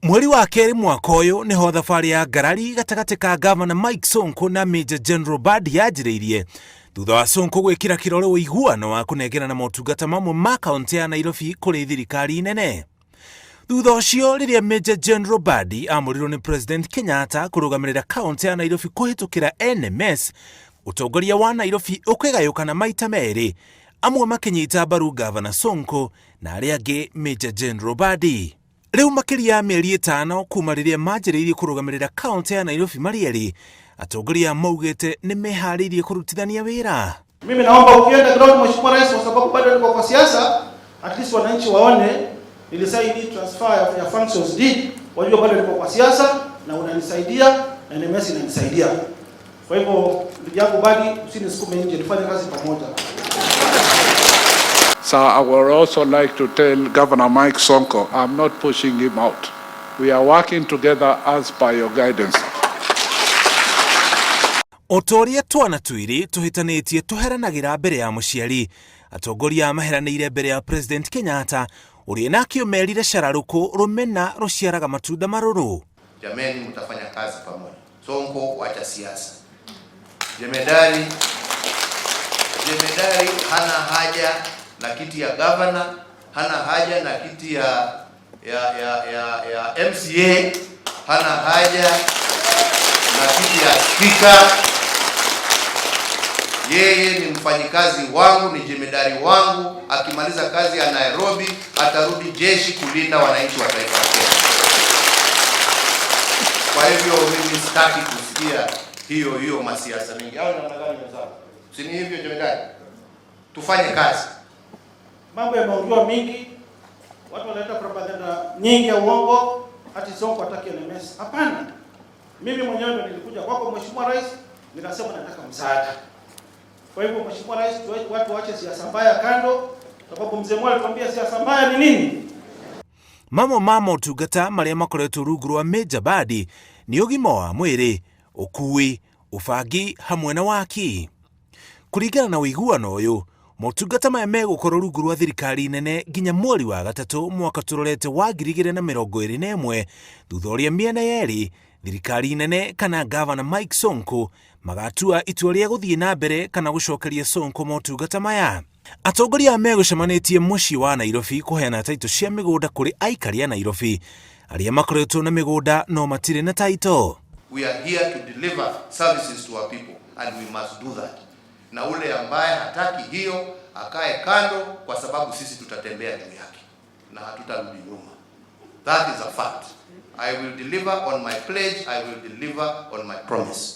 Mweri wa keri mwaka uyu niho thabari ya ngarari gatagati ka Ngabana Mike Sonko na Major General Badi yanjiriirie thutha wa Sonko gwikira kirore uiguano wa kunegerana motungata mamwe ma kaunti ya Nairobi kuri thirikari nene. Thutha ucio riria Major General Badi amurirwo ni President Kenyatta kurugamirira kaunti ya Nairobi kuhitukira NMS, utongoria wa Nairobi ukigayukana maita meri, amwe makinyita mbaru Ngabana Sonko na aria angi Major General Badi. Riu makiria mieri 5 kuma riria manjiriirie kurugamirira kaunti ya Nairobi marieri, atongoria maugite ni mehariirie kurutithania wira. Mimi naomba ukienda ground Mheshimiwa Rais, kwa sababu bado niko kwa siasa, at least wananchi waone nilisaini transfer ya functions deed, wajua bado niko kwa siasa na unanisaidia na NMS inanisaidia. Kwa hivyo ndugu yangu Badi, usinisukume nje, tufanye kazi pamoja. So I would also like to tell Governor Mike Sonko, I'm not pushing him out. We are working together as per your guidance. Otoria twana twiri tuhitanitie tuheranagira mbere ya muciari, atongoria maheraniire mbere ya President Kenyatta uria nakio merire shararuko rumena ruciaraga matunda maruru. Jameni, mtafanya kazi pamoja. Sonko wacha siasa. Jemedari hana haja na kiti ya governor, hana haja na kiti ya MCA, hana haja na kiti ya speaker. Yeye ni mfanyikazi wangu, ni jemedari wangu. Akimaliza kazi ya Nairobi atarudi jeshi kulinda wananchi wa taifa la Kenya. Kwa hivyo mimi sitaki kusikia hiyo masiasa mingi. Hao wanadanganya wenzao. Si ni hivyo jemedari? Tufanye kazi. Mambo yameongea mingi, watu wanaleta propaganda nyingi ya uongo, hati Sonko hataki NMS. Hapana. Mimi mwenyewe nilikuja kwako Mheshimiwa Rais, nikasema nataka msaada. Kwa hivyo Mheshimiwa Rais, watu waache siasa mbaya kando, sababu mzee mmoja alikwambia siasa mbaya ni nini? Mamo motungata maria makoretwo rungu rwa Major Badi ni ugima wa mwiri, ukui, ubangi hamwe na waki. Kuringana na uiguano uyu, motungata maya megukorwo rungu rwa thirikari nene nginya mweri wa gatatu mwaka turorete wa 2021, thutha uria miena yeri, thirikari nene kana Ngabana Mike Sonko magatua itua ria guthie na mbere kana gucokeria Sonko motungata maya. Atongoria megucemanitie mucii wa Nairobi kuheana taito cia migunda kuri aikari a Nairobi aria makoretwo na migunda no matire na taito. We are here to deliver services to our people and we must do that. Na ule ambaye hataki hiyo akae kando, kwa sababu sisi tutatembea juu yake na hatutarudi nyuma. That is a fact. I will deliver on my pledge, I will deliver on my promise.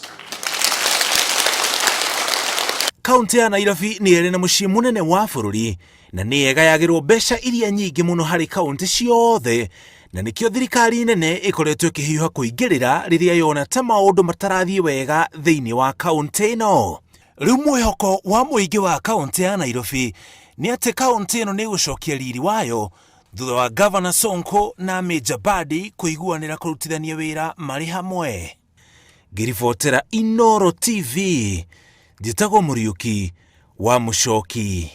Kaunti ya Nairobi ni iri na mucii munene wa bururi na ni egayagirwo mbeca iria nyingi muno hari kaunti ciothe, na nikio thirikari nene ikoretwo ikihiuha kuingirira riria yona ta maundu matarathie wega thiini wa kaunti ino. Riu mwihoko wa muingi wa kaunti ya Nairobi ni ati kaunti ino ni gucokia riri wayo thutha wa Ngabana Sonko na Major Badi kuiguanira kurutithania wira mari hamwe. Ngiribotera Inooro TV, njitagwo Muriuki wa Mucoki.